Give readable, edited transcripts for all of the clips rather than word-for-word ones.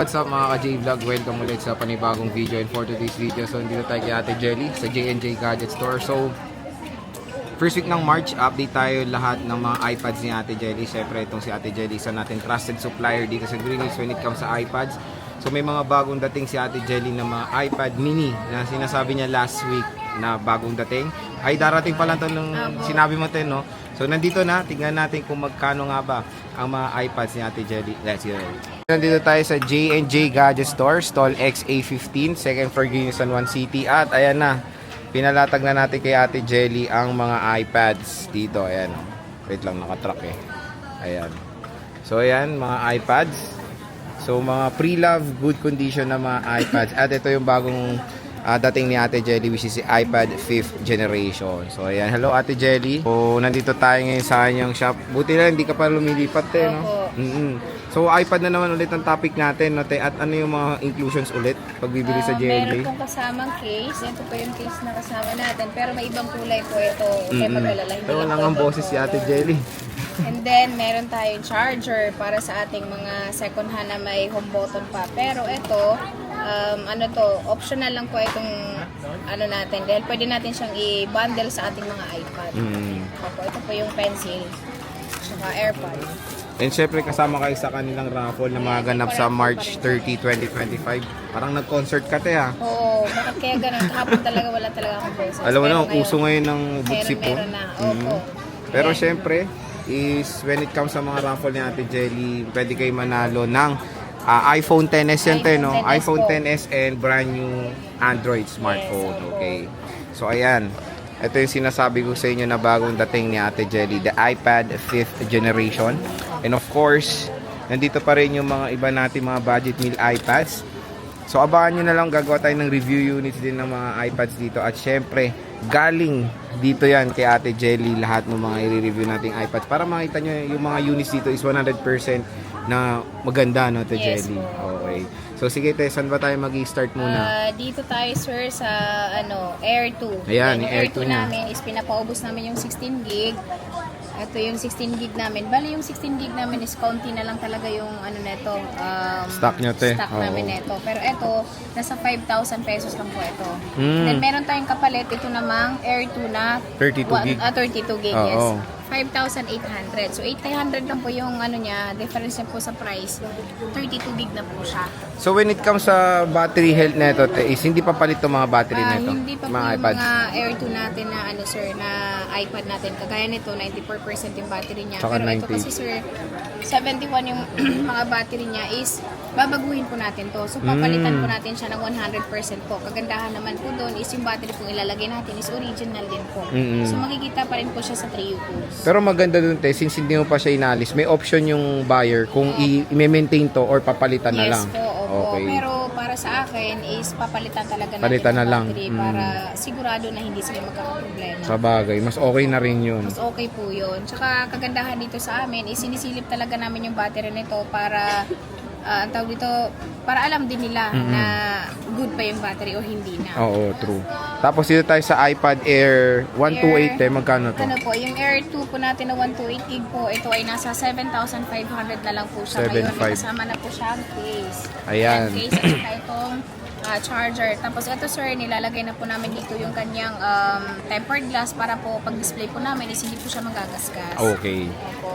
What's up mga ka-J-Vlog? Welcome ulit sa panibagong video, and for today's video, so dito tayo kay Ate Jelly sa J&J Gadget Store. So, first week ng March, update tayo lahat ng mga iPads ni Ate Jelly. Siyempre, itong si Ate Jelly, isa natin trusted supplier dito sa Greenwich when it comes sa iPads. So, may mga bagong dating si Ate Jelly na mga iPad mini na sinasabi niya last week na bagong dating. Ay, darating pa lang ito nung sinabi mo ito, no? So, nandito na. Tingnan natin kung magkano nga ba ang mga iPads ni Ate Jelly. Let's go. Nandito tayo sa J&J Gadget Store, stall XA15, second floor, Greenwich, San Juan City. At ayan na, pinalatag na natin kay Ate Jelly ang mga iPads dito. Ayan. Wait lang, nakatrack eh. Ayan. So ayan, mga iPads. So mga pre-love, good condition na mga iPads. At ito yung bagong dating ni Ate Jelly, which is si iPad 5th generation. So ayan, hello Ate Jelly. So nandito tayo ngayon sa kanyang shop. Buti na hindi ka pa lumilipat eh, no? So iPad na naman ulit ang topic natin, no? At ano yung mga inclusions ulit pag bibili sa J&J? Meron pong kasamang case. Ito po yung case na kasama natin. Pero may ibang kulay po ito. Kaya pag-alala, hindi Pero lang lang ang po boses ito. si Ate Jelly. And then, meron tayong charger para sa ating mga second hand na may home button pa. Pero ito, ano to, optional lang po itong ano natin. Dahil pwede natin siyang i-bundle sa ating mga iPad. Opo, ito po yung pencil. Saka AirPod. And syempre kasama kayo sa kanilang raffle na magaganap sa March 30, 2025. Parang nag-concert ka te ha. Oo, bakit kaya ganun? Kahapon talaga wala talaga akong boses. Alam mo Pero na, ngayon, uso ngayon ng butsipon. meron na. Opo. Pero syempre, is when it comes sa mga raffle ni Ate Jelly, pwede kayo manalo ng iPhone XS yan te, no? iPhone XS and brand new Android smartphone. Yes, Okay. So ayan. Ito yung sinasabi ko sa inyo na bagong dating ni Ate Jelly, the iPad 5th generation. And of course, nandito pa rin yung mga iba natin mga budget meal iPads. So abangan nyo na lang, gagawa tayo ng review units din ng mga iPads dito. At syempre, galing dito yan kay Ate Jelly lahat ng mga i-review nating iPads. Para makita nyo yung mga units dito is 100% na maganda, no, Ate Jelly? Okay. So sige tayo, saan ba tayo mag-i-start muna? Dito tayo sir sa Air 2. Ayan, Yung Air 2 niya. namin is pinapaubos namin yung 16 gig. Ito yung 16 gig namin. Bali yung 16 gig namin is konti na lang talaga yung neto. Stock nyo, te. Stock Oo. namin neto. Pero ito, nasa 5,000 pesos lang po ito. Mm. Then meron tayong kapalit. Ito namang Air 2 na 32 gig. 32 gig, Oo. yes. 5,800. So 8,800 lang po yung niya, difference niya po sa price. 32 gig na po siya. So when it comes sa battery health nito, is hindi pa palit itong mga battery nito? Hindi pa po mga yung iPads. mga Air 2 natin na sir, na iPad natin. Kagaya nito, 94% yung battery niya. Saka Pero ito 90. kasi sir, 71 yung mga battery niya is babaguhin po natin to. So papalitan po natin siya ng 100% po. Kagandahan naman po doon is yung battery pong ilalagay natin is original din po. So makikita pa rin po siya sa 3U2. Pero maganda dun te, since hindi mo pa siya inalis, may option yung buyer kung i-maintain to or papalitan na lang. Yes po, opo. Okay. Pero para sa akin is papalitan talaga natin Palitan na ang lang. battery para sigurado na hindi sila magkakaproblema. Sa bagay, mas okay na rin yun. Mas okay po yun. Tsaka kagandahan dito sa amin is sinisilip talaga namin yung battery nito para ang tawag dito, para alam din nila na good pa yung battery o hindi na. Oo, true. Tapos dito tayo sa iPad Air 128 te, magkano to? Ano po, yung Air 2 po natin na 128 gig po, ito ay nasa 7,500 na lang po siya. Ngayon, 7,500. may kasama na po siya ang case. Ayan. Ang case at saka itong charger. Tapos ito sir, nilalagay na po namin dito yung kanyang tempered glass para po pag-display po namin is hindi po siya magagasgas. Okay.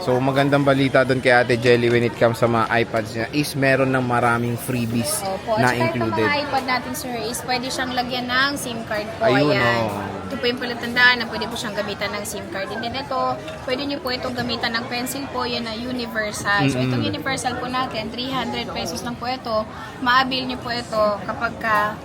So magandang balita doon kay Ate Jelly when it comes sa mga iPads niya is meron ng maraming freebies Opo. na At saka itong included. mga iPad natin sir is pwede siyang lagyan ng SIM card po. Ayun, Ayan. oh. Ito po yung palatandaan na pwede po siyang gamitan ng SIM card. And then ito, pwede nyo po itong gamitan ng pencil po. Yan na universal. So itong universal po natin, 300 pesos lang po ito. Maabil nyo po ito kapag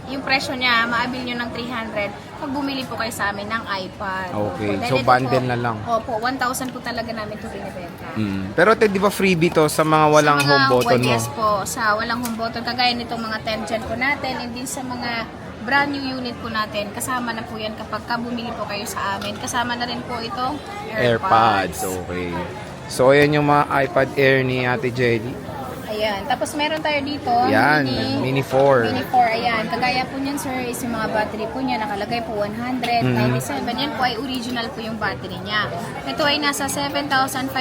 yung presyo niya, maabil nyo ng 300 pag bumili po kayo sa amin ng iPad. Okay. Opo. Then So ito bundle po, na lang. Opo, 1,000 po talaga namin ito binibenta. Pero te, di ba freebie to sa mga walang Sa mga, home button mo? Yes po, sa walang home button. Kagaya nitong mga 10 gen po natin and din sa mga brand new unit po natin. Kasama na po yan kapag bumili po kayo sa amin. Kasama na rin po itong AirPods. AirPods. Okay. So ayan yung mga iPad Air ni Ate Jelly. Ayan. Tapos meron tayo dito. Yan, Mini 4. Mini 4, ayan. Kagaya po niyan, sir, is yung mga battery po niya. Nakalagay po 197. Yan po ay original po yung battery niya. Ito ay nasa 7,500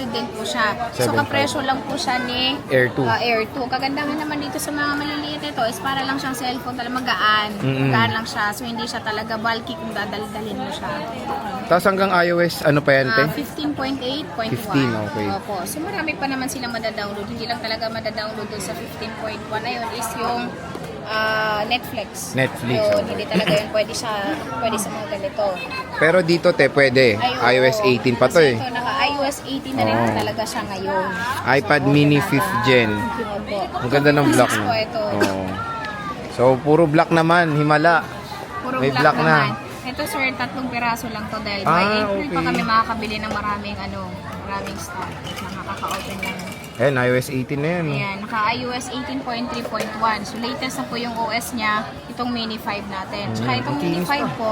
din po siya. So, 7,500. kapresyo lang po siya ni Air 2. Air 2. Kagandahan naman dito sa mga maliliit ito is para lang siyang cellphone. Talagang magaan. Mm-mm. Magaan lang siya. So, hindi siya talaga bulky kung dadalhin mo siya. Tapos hanggang iOS, ano pa yan, te? 15.8.1. 15, okay. Opo. So, marami pa naman silang madadownload. Hindi lang talaga madadownload dun sa 15.1 na yun is yung Netflix. Netflix, Yun, okay. hindi talaga yun pwede sa mga ganito. Pero dito, te, pwede. Ay, iOS oo. 18 pa to Kasi eh. ito, naka-iOS 18 na rin Oo. talaga siya ngayon. iPad mini 5th gen. Opo. Ang ganda ng black Six no? po ito. Oo. So, puro black naman. Himala. Puro May black, black na. naman. Ito, sir, 3 piraso lang to dahil Ah, by April pa okay. kami makakabili ng maraming stock. Nakaka-open lang. Ayan, iOS 18 na yan. no? Ayan, naka-iOS 18.3.1. So, latest na po yung OS niya, itong Mini 5 natin. Tsaka itong Mini kinis 5 pa. po,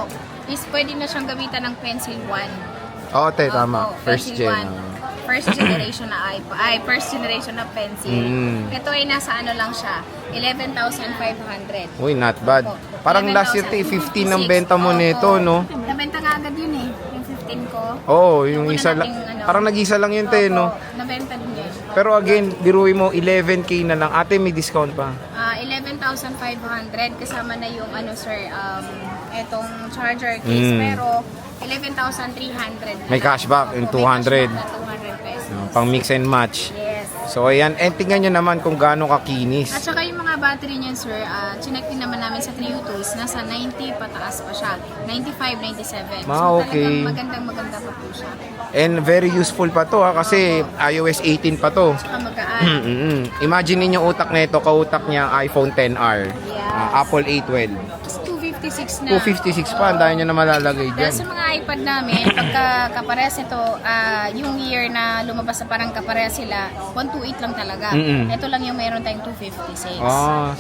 is pwede na siyang gamitan ng Pencil 1. Oo, te, tama. Opo, First Pencil gen. 1. First generation na iPad. Ay, first generation na pencil. Mm. Ito ay nasa ano lang siya, 11,500. Uy, not bad. Opo. Parang last year, te, 15 ang benta mo Opo. nito, no? Nabenta nga agad yun eh, yung 15 ko. Oo, yung Una isa lang. nating, ano, Parang nag-isa lang yun, te, no? Opo, nabenta din yun. Pero again, biruin mo, 11K na lang. Ate, may discount pa. 11,500 kasama na yung ano sir, etong charger case, Mm. pero 11,300. May cashback, yung 200. May cashback na 200 pesos. Pang mix and match. Yes. So, ayan. And tingnan nyo naman kung gaano kakinis. At saka yung mga battery niyan sir, chinek din naman namin sa 3U Tools, nasa 90 pataas pa siya. 95, 97. Okay. Talagang maganda pa po siya. And very useful pa to, ha? Kasi iOS 18 pa to. Saka magaan. Imagine niyo utak na ito, kautak niya ang iPhone XR. Yes. Apple A12. Tapos 256 na. 256 pa, ang dami niya na malalagay Dahil dyan. sa mga iPad namin, pagka kaparehas ito, yung year na lumabas na parang kaparehas sila, 128 lang talaga. Mm-mm. Ito lang yung meron tayong 256.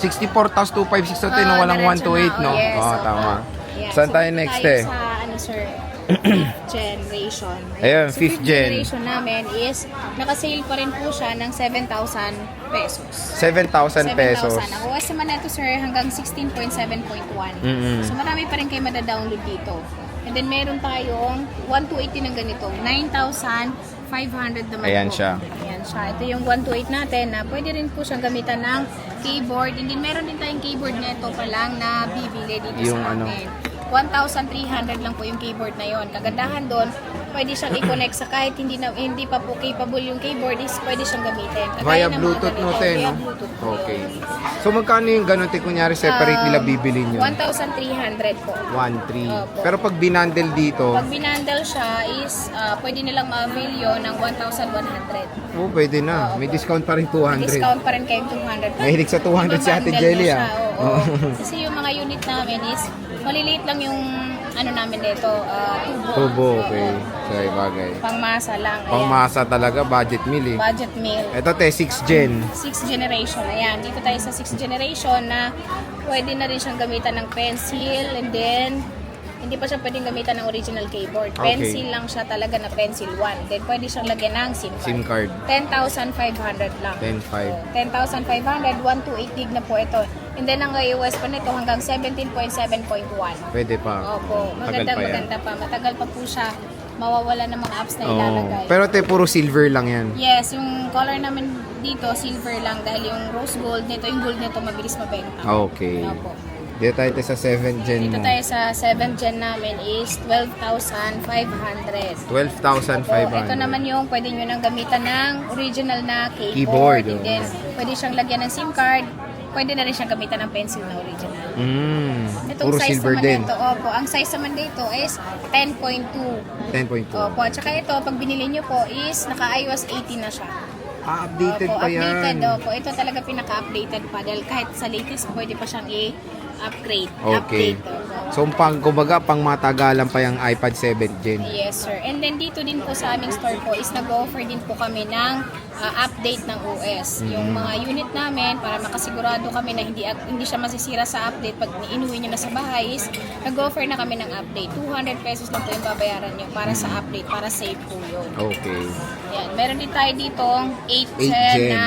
64 tapos 256 to, no? Walang 128, no? Yes, Oo, opo. tama. Yeah. Saan So, tayo dito next, tayo eh? Sa, ano, sir, 5th generation. Ayun, So, 5th gen. generation namin is, nakasale pa rin po siya ng 7,000 pesos. 7,000 pesos. 7,000. Ang OS naman na ito, sir, hanggang 16.7.1. Mm-mm. So, marami pa rin kayo madadownload dito. And then, meron tayong 128 ng ganito. 9,500 naman Ayan po. siya. Ayan siya. Ito yung 128 natin na pwede rin po siyang gamitan ng keyboard. And then, meron din tayong keyboard nito pa lang na bibili dito Yung sa ano? amin. 1,300 lang po yung keyboard na yon. Kagandahan doon, pwede siyang i-connect sa kahit hindi pa po capable yung keyboard, is pwede siyang gamitin. Via Kagaya ng mga Bluetooth no, ganito, te, via no? Bluetooth po Okay. yun. So, magkano yung ganun, te? Kunyari, separate nila bibili nyo? 1,300 po. 1,300. Opo. Pero pag binandle dito, Pag binandle siya is pwede nilang ma-avail yun ng 1,100. oh, pwede na. May discount pa rin 200. Discount pa rin kayong 200. Mahilig sa 200 si Ate Ibabundle Jelly, mo siya, ah. oo. Kasi yung mga unit namin is maliliit lang yung ano namin dito, tubo. Tubo, okay. Sorry, bagay. Pangmasa lang. Ayan. Pangmasa talaga, budget meal eh. Budget meal. Ito, te, 6th gen. 6th generation. Ayan, dito tayo sa 6th generation na pwede na rin siyang gamitan ng pencil and then hindi pa siya pwedeng gamitan ng original keyboard. Okay. Pencil lang siya talaga na pencil 1. Then pwede siyang lagyan ng SIM card. SIM card. 10,500 lang. 10,500. 10,500, 128 gig na po ito. And then ang iOS pa nito hanggang 17.7.1. Pwede pa. Opo, Tagal pa yan. maganda pa. Matagal pa po siya. Mawawala ng mga apps na ilalagay. Pero te, puro silver lang yan. Yes, yung color namin dito, silver lang dahil yung rose gold nito, yung gold nito mabilis mabenta. Okay. Opo. Dito tayo te, sa 7th gen Dito mo. tayo sa 7th gen namin is 12,500. 12,500. Ito naman yung pwede nyo nang gamitan ng original na Keyboard, keyboard. And then, pwede siyang lagyan ng SIM card. Pwede na rin siyang gamitan ng pencil na original. Puro size silver naman din. nito, opo, ang size naman dito is 10.2. 10.2. Opo, at saka ito, pag binili nyo po is naka-iOS 18 na siya. Updated Opo, pa yan. updated. Opo, ito talaga pinaka-updated pa dahil kahit sa latest pwede pa siyang i-upgrade. Okay. Update, opo. So, kumbaga, pang matagalan pa yung iPad 7th gen. Yes, sir. And then dito din po sa aming store po is nag-offer din po kami ng update ng OS. Yung mga unit namin para makasigurado kami na hindi siya masisira sa update pag inuwi nyo na sa bahay is nag-offer na kami ng update. 200 pesos lang po yung babayaran nyo para sa update, para safe po yun. Okay. Yan. Meron din tayo ditong 8th 8th gen gen. na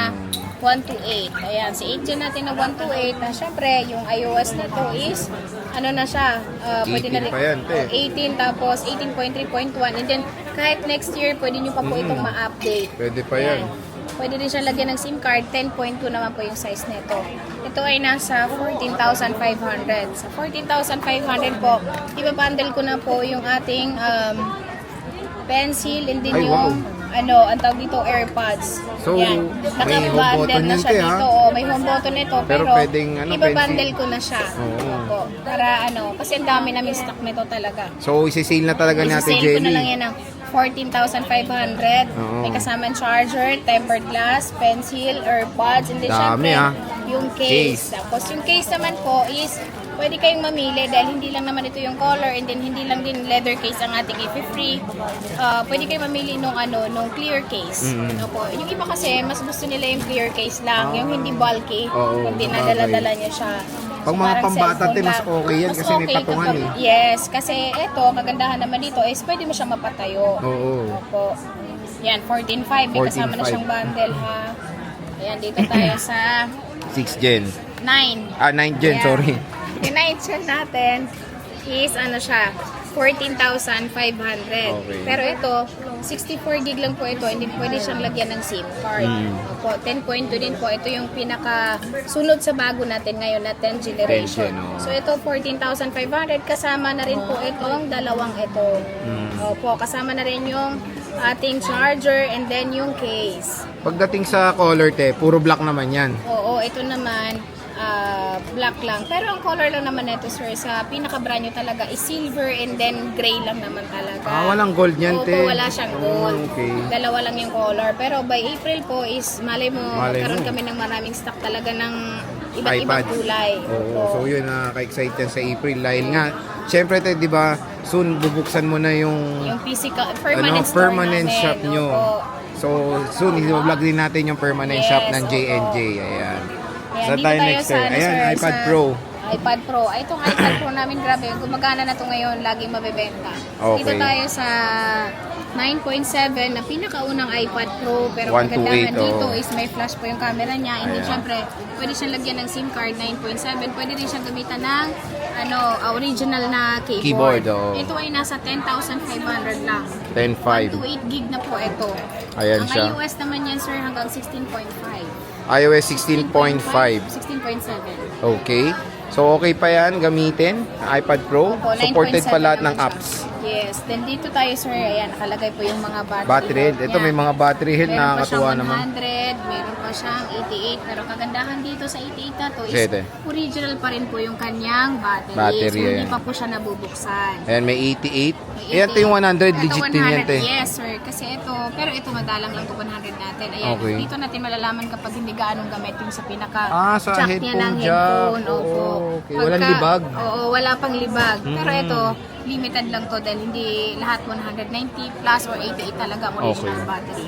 128. Ayan, si 8 Gen natin na 128. Syempre, yung iOS na to is, ano na siya, pwede na 18 pa yan, te. 18, tapos 18.3.1. And then, kahit next year, pwede nyo pa po itong ma-update. Pwede pa yan. Pwede rin siya lagyan ng SIM card. 10.2 naman po yung size nito. Ito ay nasa 14,500. Sa 14,500 po, ibabundle ko na po yung ating pencil and then Ay, yung ang tawag dito, AirPods. So, Yan. may home button na yan, siya te, ha? dito. Oh, may home button nito. Pero Pero, pwedeng, ibabundle pencil. ko na siya. Oo. Opo. Para kasi ang dami namin stock nito talaga. So, isi-sale na talaga natin, Isi-sale ko na lang Jelly. yan ng 14,500. Oo. May kasamang charger, tempered glass, pencil, AirPods, and then Dami, syempre, ah. yung case. Tapos yung case naman po is pwede kayong mamili dahil hindi lang naman ito yung color and then hindi lang din leather case ang ating free. Pwede kayong mamili nung clear case. Opo. Yung iba kasi mas gusto nila yung clear case lang, yung hindi bulky. Oo, Pag sabagay. dinadala niya siya. Pag mga parang pambata, cellphone te, mas lang. okay yan Mas kasi may okay patungan kapag- Yes, kasi ito, kagandahan naman dito is pwede mo siya mapatayo. Oo. Opo. Yan, 14.5. May kasama na 14.5. siyang bundle, ha? Ayan, dito tayo sa 6 Gen. 9. 9 Gen, Ayan. sorry. Yung 9 gen natin is siya, 14,500. Okay. Pero ito, 64 gig lang po ito, hindi pwede siyang lagyan ng SIM card. Opo, 10.2 din po. Ito yung pinaka sunod sa bago natin ngayon na 10th generation. 10 gen, oh. So ito, 14,500. Kasama na rin po itong dalawang ito. Opo, kasama na rin yung ating charger and then yung case. Pagdating sa color, te, puro black naman yan. Oo, ito naman, black lang. Pero ang color lang naman nito, sir, sa pinaka-brand nyo talaga is silver and then gray lang naman talaga. Walang gold yan, te. Opo, wala siyang gold. Okay. Dalawa lang yung color. Pero by April po is, malay mo, Malay magkaroon mo. kami ng maraming stock talaga ng iba't ibang iPad. kulay. Oo. Opo. So yun, nakaka-excite yan sa April dahil nga, syempre, te, di ba, soon bubuksan mo na yung Yung physical, permanent store permanent namin. shop nyo. Opo. So, soon, i-vlog din natin yung permanent Yes, shop ng opo. J&J. Ayan. Ayan, Sa dito tayo tayo next, sa, sir. Ayan, sir, iPad sa Pro. iPad Pro. Ay, itong iPad Pro namin, grabe, gumagana na to ngayon, laging mabebenta. Okay. Dito tayo sa 9.7 na pinakaunang iPad Pro, pero 128, kagandahan dito oh. is may flash po yung camera niya. And then, Ayan. syempre, pwede siyang lagyan ng SIM card, 9.7. Pwede rin siyang gamitan ng original na Keyboard, oh. Ito ay nasa 10,500 lang. 10.5. 128 gig na po ito. Ayan Ang siya. iOS naman yan, sir, hanggang 16.5. iOS 16.5. 16.7. Okay. So, okay pa yan gamitin? iPad Pro? Opo, Supported 9.7 pa lahat ng naman siya. apps. Yes. Then dito tayo, sir. Ayan, nakalagay po yung mga battery. Battery health. Ito, niya. may mga battery health. Meron pa Nakakatuwa siyang naman. 100, meron pa siyang 88. Pero kagandahan dito sa 88 na to is Sete. original pa rin po yung kanyang battery. Battery, So, hindi ayan. pa po siya nabubuksan. Ayan, may 88. May Ayan, ito yung 100. Ito, Legit din yan, 100. te. Yes, sir. Kasi ito, pero ito madalang lang to 100 natin. Ayan, Okay. dito natin malalaman kapag hindi gaanong gamit yung sa pinaka Sa jack niya headphone ng jack. headphone. Opo. Oo, okay. Walang libag. Oo, wala pang libag. Pero ito, limited lang to dahil hindi lahat 190 plus or 88 talaga ang original Okay. battery.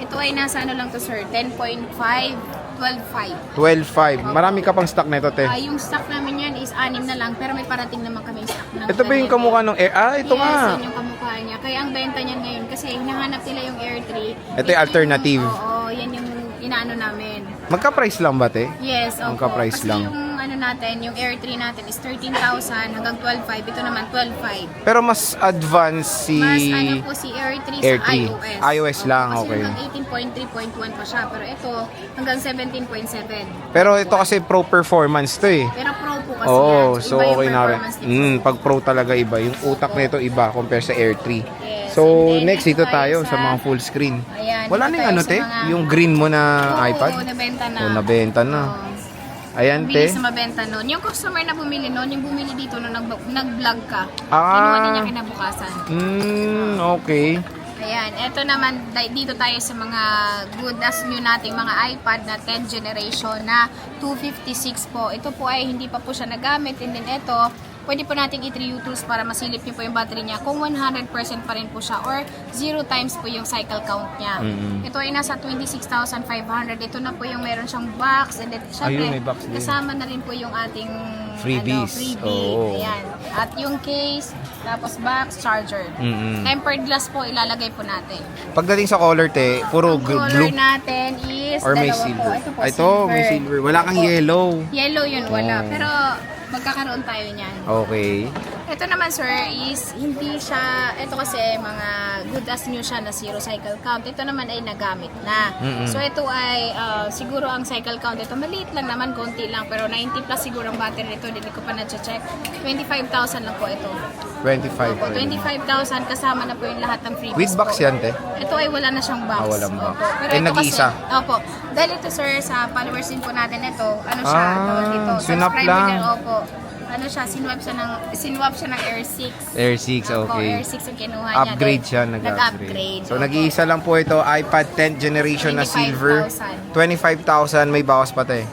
Ito ay nasa lang to, sir, 10.5, 12.5. 12.5. Marami ka pang stock nito, te. Yung stock namin yan is 6 na lang, pero may parating naman kami stock ng Ito ba yung kamukha ng Air? Ito yes, nga. yun yung kamukha niya. Kaya ang benta niyan ngayon, kasi hinahanap nila yung Air 3. Ito yung alternative. Oo, yan yung inaano namin. Magka-price lang ba, te? Yes, opo. Magka-price Kasi lang. yung natin, yung Air 3 natin is 13,000 hanggang 12,500. Ito naman 12,500. Pero mas advanced si... Mas po si Air 3 Air sa 3. iOS. iOS lang, Kasi okay. hanggang 18.3.1 pa siya. Pero ito, hanggang 17.7. Pero ito kasi pro performance to eh. Pero Pro po kasi Oo, yan. so Iba yung okay na rin. performance ni Pro. Pag pro talaga iba. Yung utak nito iba compare sa Air 3. Yes. So, And then, next dito tayo sa sa mga full screen. Ayan, Wala dito na yung tayo ano, sa te? mga- Yung green mo na Oo, iPad? nabenta na. O, nabenta na. Oo. Ayan, Ang te. bilis na mabenta nun. Yung customer na bumili nun, yung bumili dito nung nag-vlog ka, Ah. kinuha din niya kinabukasan. Okay. Ayan, eto naman, dito tayo sa mga good as new nating mga iPad na 10th generation na 256 po. Ito po ay hindi pa po siya nagamit. And then ito, pwede po nating i-3U tools para masilip niyo po yung battery niya kung 100% pa rin po siya or 0 times po yung cycle count niya. Ito ay nasa 26,500. Ito na po yung meron siyang box, and then syempre, may box din. kasama na rin po yung ating Freebies. freebie. Oo. Ayan. At yung case, tapos box, charger. Tempered glass po ilalagay po natin. Pagdating sa color, te, puro Ang color blue natin is or may dalawa silver? po. Ito po, Ito, may silver. Wala kang Opo. yellow. Yellow yun, wala. Oh. Pero magkakaroon tayo niyan. Okay. Ito naman sir is hindi siya, ito kasi mga good as new siya na 0 cycle count. Ito naman ay nagamit na. So ito ay siguro ang cycle count ito maliit lang naman, konti lang. Pero 90 plus siguro ang battery nito, hindi ko pa na-check. 25,000 lang po ito. 25. Opo, 25,000 kasama na po yung lahat ng freebies With box po. yan, te? Ito ay wala na siyang box. Walang box. Opo. Pero Eh, ito nag-iisa? Kasi, opo. Dahil ito sir, sa followers din po natin ito, ano siya, tawag dito. sinwap subscriber lang. din, opo. Ano siya, sinwap siya ng Air 6. Air 6, Opo, okay. Air 6 ang kinuha niya. Upgrade Then, siya, nag-upgrade. nag-upgrade. So, opo. nag-iisa lang po ito, iPad 10th generation na silver. 25,000, may bawas pa, te.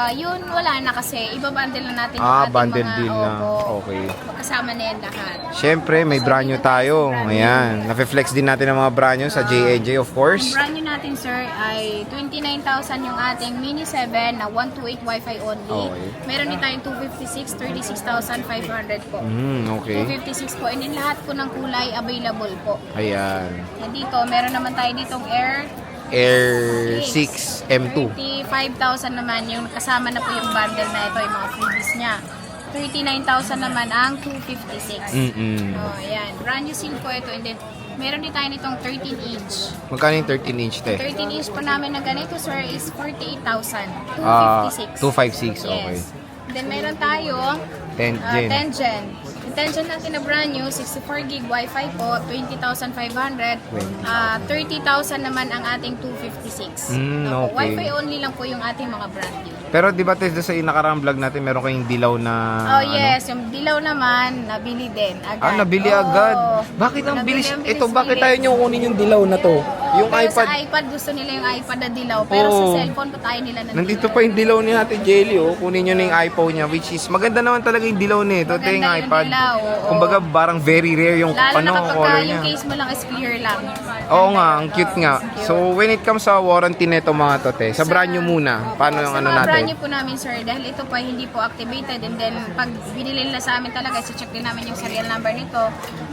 Yun, wala na kasi. Ibabundle na natin Ah, ating bundle mga, deal na. opo, Okay. Magkasama na yan lahat. Siyempre, may brand new tayo. Ayan. Nafe-flex din natin ang mga brand new sa J&J, of Ang course. brand new natin, sir, ay 29,000 yung ating Mini 7 na 128 Wi-Fi only. Okay. Meron din tayong 256, 36,500 po. Okay. 256 po. And then lahat po ng kulay available po. Ayan. And dito, meron naman tayo ditong Air Air 6 M2. 35,000 naman yung kasama na po yung bundle na ito, yung mga freebies niya. 39,000 naman ang 256. Oh, ayan. Brand new seal po ito. And then, meron din tayo nitong 13-inch. Magkano yung 13-inch, te? 13-inch po namin na ganito, sir, is 48,000. 256. 256, okay. Yes. Then, meron tayo 10 gen. 10 gen. Yung 10 gen natin na brand new, 64 gig Wi-Fi po, 20,500. 30,000 naman ang ating 256. Opo, okay. Wi-Fi only lang po yung ating mga brand new. Pero di ba, te, sa nakarang vlog natin, meron kayong dilaw na... Oh yes, yung dilaw naman, nabili din agad. nabili Oo. agad. Bakit ang Nabili, bilis? ang Ito, bakit bilis. tayo nyo kunin yung dilaw na to? Yung Pero iPad. sa iPad, gusto nila yung iPad na dilaw. Pero Oo. sa cellphone po tayo nila ng Nandito dilaw. pa yung dilaw ni Ate Jelly, oh. Kunin nyo na yung iPhone niya, which is, maganda naman talaga yung dilaw nito. Ito yung Maganda yung iPad. dilaw, oo. Kumbaga, parang very rare yung Lalo na kapag color yung niya. case mo lang is clear lang. Oo nga, ang cute nga. So, when it comes sa warranty nito mga to, te, sa brand new muna, paano yung Sa ano mga brand natin? new po namin, sir, dahil ito pa hindi po activated, and then pag binili nila sa amin talaga, check din namin yung serial number nito.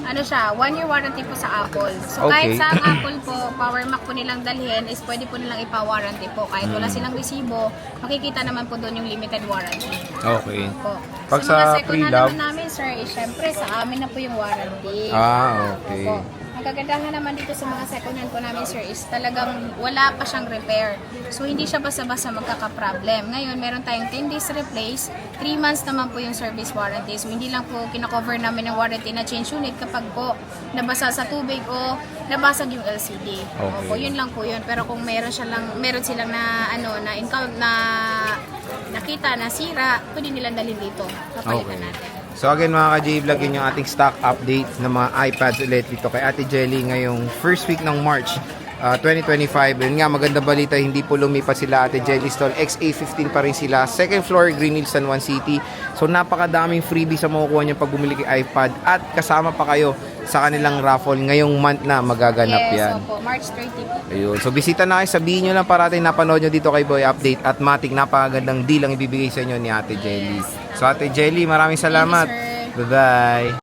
Ano siya, 1-year warranty po sa Apple. So Okay. kahit sa Apple po, Power Mac po nilang dalhin is pwede po nilang ipa-warranty po. Kahit wala silang resibo, makikita naman po doon yung limited warranty Okay. po. Pag sa mga sa second hand pre-love? naman namin, sir, syempre sa amin na po yung warranty. Okay. Opo. Ang kagandahan naman dito sa mga second hand po namin, sir, is talagang wala pa siyang repair. So, hindi siya basta-basta magkaka-problem. Ngayon, meron tayong 10 days replace, 3 months naman po yung service warranty. So, hindi lang po kinakover namin ng warranty na change unit kapag po nabasa sa tubig o nabasag yung LCD. Okay. Opo, yun lang po yun. Pero kung meron silang na nakita na sira, pwede nilang dalhin dito. Papalitan Okay. natin. So again mga ka-J-Vlog, yun yung ating stock update ng mga iPads ulit dito kay Ate Jelly ngayong first week ng March 2025. Yun nga, maganda balita, hindi po lumipat sila Ate Jelly Stall. XA15 pa rin sila. Second floor, Green Hills, San Juan City. So napakadaming freebie sa makukuha nyo pag bumili kay iPad. At kasama pa kayo sa kanilang raffle ngayong month na magaganap yan. Yes, opo. March 30 po. Ayun. So bisita na kayo, sabihin nyo lang parating napanood nyo dito kay Boy Update at matik napakagandang deal ang ibibigay sa inyo ni Ate Jelly. So Ate Jelly, maraming salamat. Thank you, sir. Bye-bye.